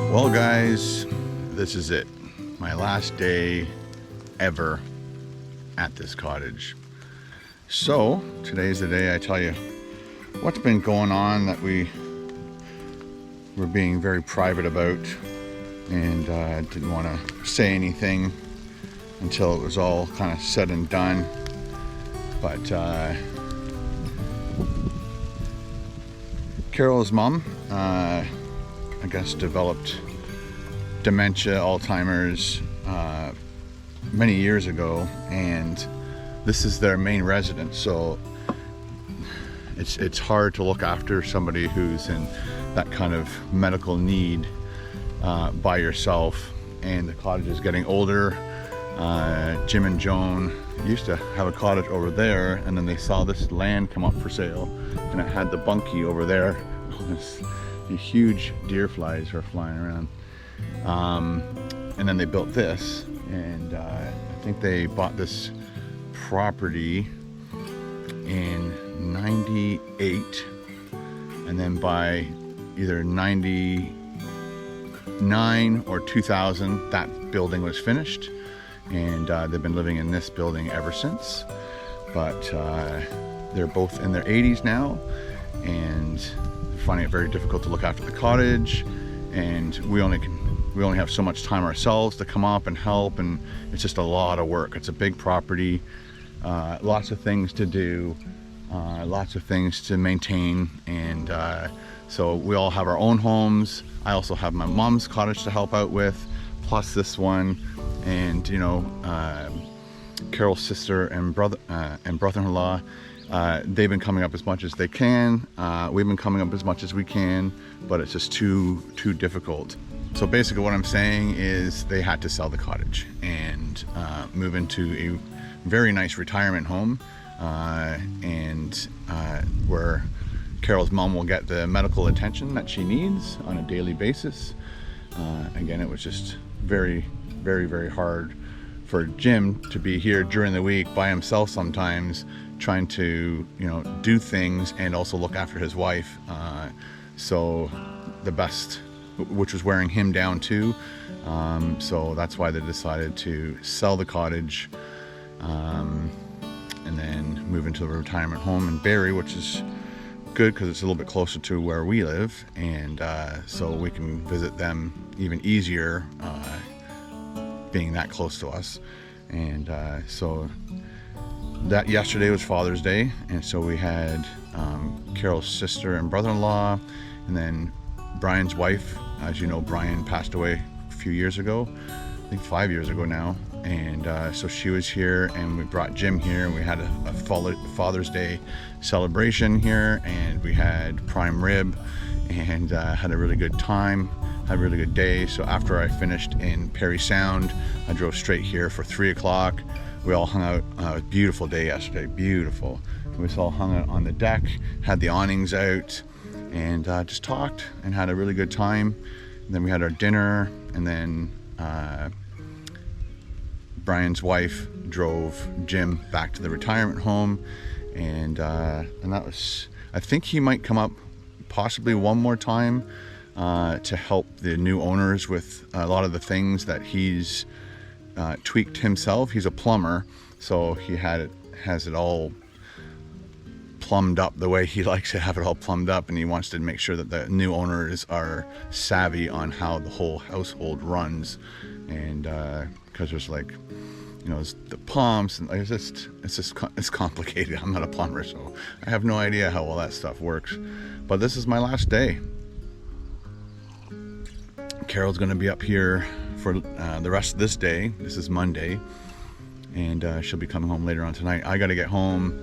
Well, guys, this is it. My last day ever at this cottage. So today's the day I tell you what's been going on that we're being very private about, and didn't want to say anything until it was all kind of said and done. But Carol's mom, I guess, developed dementia, Alzheimer's, many years ago, and this is their main residence. So it's hard to look after somebody who's in that kind of medical need by yourself. And the cottage is getting older. Jim and Joan used to have a cottage over there, and then they saw this land come up for sale, and it had the bunkie over there. The huge deer flies were flying around. And then they built this, and I think they bought this property in '98, and then by either '99 or 2000 that building was finished, and they've been living in this building ever since. But they're both in their 80s now, and finding it very difficult to look after the cottage, and we only have so much time ourselves to come up and help, and it's just a lot of work. It's a big property, lots of things to do, lots of things to maintain, and so we all have our own homes. I also have my mom's cottage to help out with, plus this one, and you know, Carol's sister and brother-in-law, they've been coming up as much as they can. We've been coming up as much as we can, but it's just too difficult. So basically what I'm saying is they had to sell the cottage and move into a very nice retirement home, and where Carol's mom will get the medical attention that she needs on a daily basis. Again, it was just very hard for Jim to be here during the week by himself sometimes, trying to, you know, do things and also look after his wife. So the best, which was wearing him down too. So that's why they decided to sell the cottage, and then move into a retirement home in Barrie, which is good because it's a little bit closer to where we live, and so we can visit them even easier, being that close to us. And so that yesterday was Father's Day, and so we had Carol's sister and brother-in-law, and then Brian's wife. As you know, Brian passed away a few years ago, I think 5 years ago now, and so she was here, and we brought Jim here, and we had a Father's Day celebration here, and we had prime rib, and had a really good time, had a really good day. So after I finished in Parry Sound, I drove straight here for 3 o'clock. We all hung out. It was a beautiful day yesterday, beautiful. We all hung out on the deck, had the awnings out, and just talked and had a really good time. And then we had our dinner, and then Brian's wife drove Jim back to the retirement home, and that was, I think he might come up possibly one more time to help the new owners with a lot of the things that he's tweaked himself. He's a plumber, so he has it all plumbed up the way he likes to have it all plumbed up, and he wants to make sure that the new owners are savvy on how the whole household runs. And because there's, like, you know, the pumps, and it's complicated. I'm not a plumber, so I have no idea how all that stuff works. But this is my last day. Carol's going to be up here for the rest of this day. This is Monday, and she'll be coming home later on tonight. I got to get home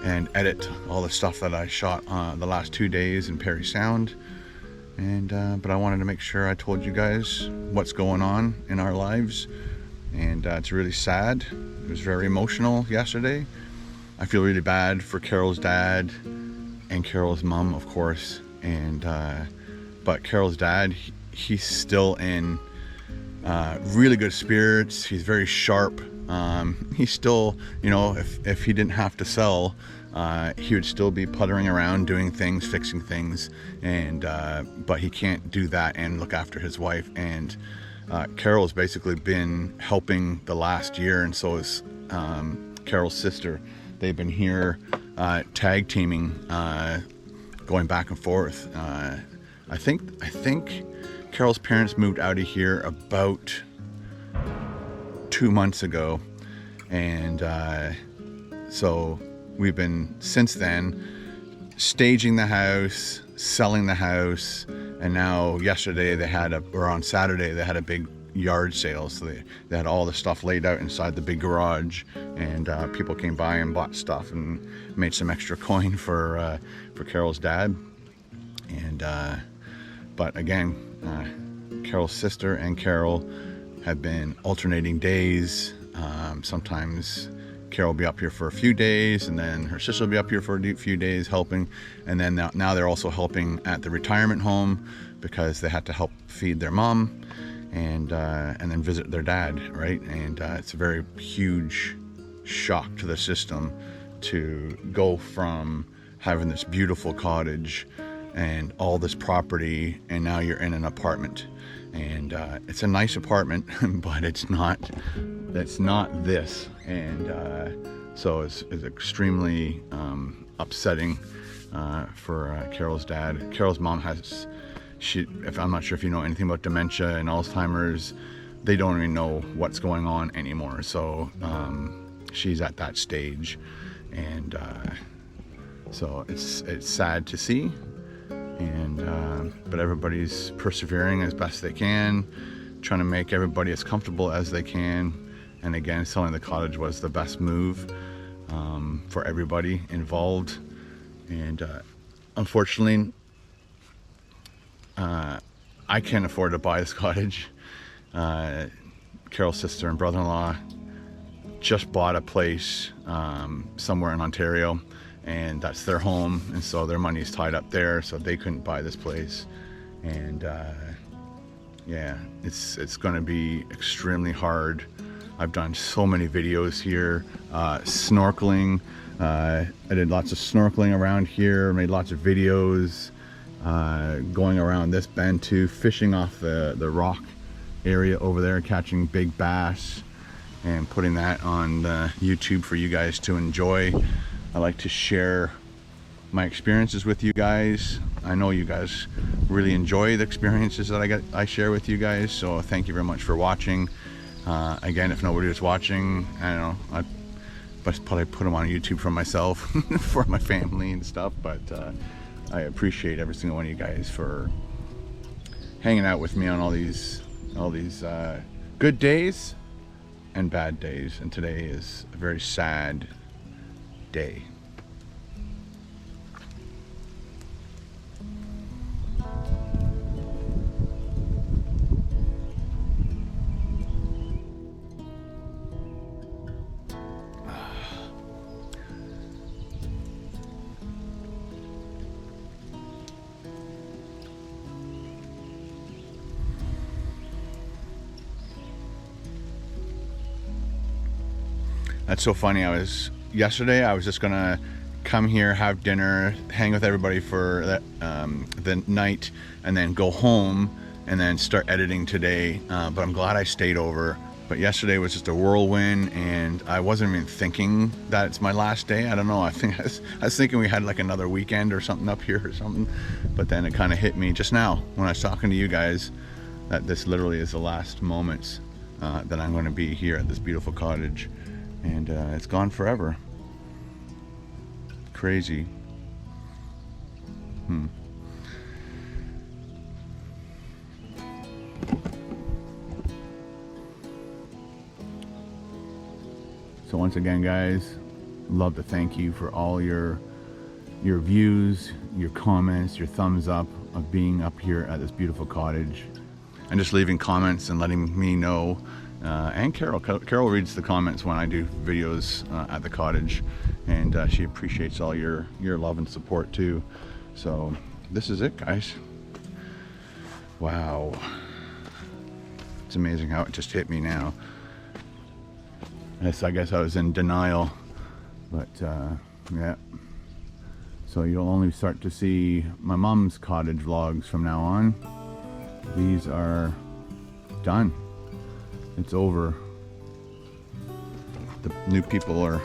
and edit all the stuff that I shot the last 2 days in Perry Sound, and but I wanted to make sure I told you guys what's going on in our lives, and it's really sad. It was very emotional yesterday. I feel really bad for Carol's dad and Carol's mom, of course, and but Carol's dad, he's still in really good spirits. He's very sharp. He's still, you know, if he didn't have to sell, he would still be puttering around doing things, fixing things, and but he can't do that and look after his wife. And Carol's basically been helping the last year, and so is Carol's sister. They've been here tag teaming, going back and forth. I think Carol's parents moved out of here about 2 months ago, and so we've been since then staging the house, selling the house, and now yesterday or on Saturday they had a big yard sale, so they had all the stuff laid out inside the big garage, and people came by and bought stuff and made some extra coin for Carol's dad. And but again, Carol's sister and Carol have been alternating days. Sometimes Carol will be up here for a few days, and then her sister will be up here for a few days helping, and then now they're also helping at the retirement home because they had to help feed their mom and then visit their dad, right? And it's a very huge shock to the system to go from having this beautiful cottage and all this property, and now you're in an apartment, and it's a nice apartment, but it's not this, and so it's extremely upsetting for Carol's dad. Carol's mom has, I'm not sure if you know anything about dementia and Alzheimer's, they don't even know what's going on anymore. So she's at that stage, and so it's sad to see, and but everybody's persevering as best they can, trying to make everybody as comfortable as they can. And again, selling the cottage was the best move for everybody involved. And unfortunately, I can't afford to buy this cottage. Carol's sister and brother-in-law just bought a place somewhere in Ontario, and that's their home, and so their money's tied up there, so they couldn't buy this place. And yeah, it's going to be extremely hard. I've done so many videos here, snorkeling. I did lots of snorkeling around here, made lots of videos, going around this bend too, fishing off the rock area over there, catching big bass, and putting that on YouTube for you guys to enjoy. I like to share my experiences with you guys. I know you guys really enjoy the experiences that I share with you guys, so thank you very much for watching. Again, if nobody was watching, I don't know, I'd probably put them on YouTube for myself, for my family and stuff, but I appreciate every single one of you guys for hanging out with me on all these good days and bad days, and today is a very sad day. That's so funny. Yesterday I was just gonna come here, have dinner, hang with everybody for the night, and then go home and then start editing today. But I'm glad I stayed over. But yesterday was just a whirlwind, and I wasn't even thinking that it's my last day. I don't know. I was thinking we had like another weekend or something up here or something. But then it kind of hit me just now when I was talking to you guys that this literally is the last moments that I'm going to be here at this beautiful cottage. And it's gone forever. Crazy. So once again, guys, love to thank you for all your views, your comments, your thumbs up of being up here at this beautiful cottage, and just leaving comments and letting me know. And Carol reads the comments when I do videos at the cottage, and she appreciates all your love and support too. So this is it, guys. Wow, it's amazing how it just hit me now. I guess I was in denial, but yeah. So you'll only start to see my mom's cottage vlogs from now on. These are done. It's over. The new people are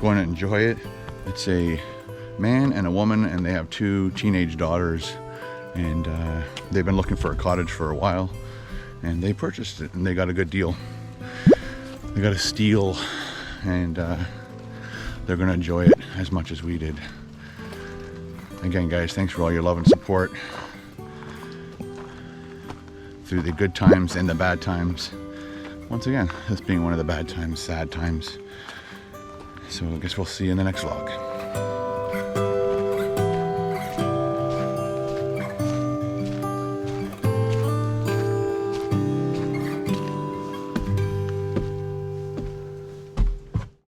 going to enjoy it. It's a man and a woman, and they have 2 teenage daughters, and they've been looking for a cottage for a while, and they purchased it, and they got a good deal. They got a steal, and they're going to enjoy it as much as we did. Again, guys, thanks for all your love and support through the good times and the bad times. Once again, this being one of the bad times, sad times. So I guess we'll see you in the next vlog.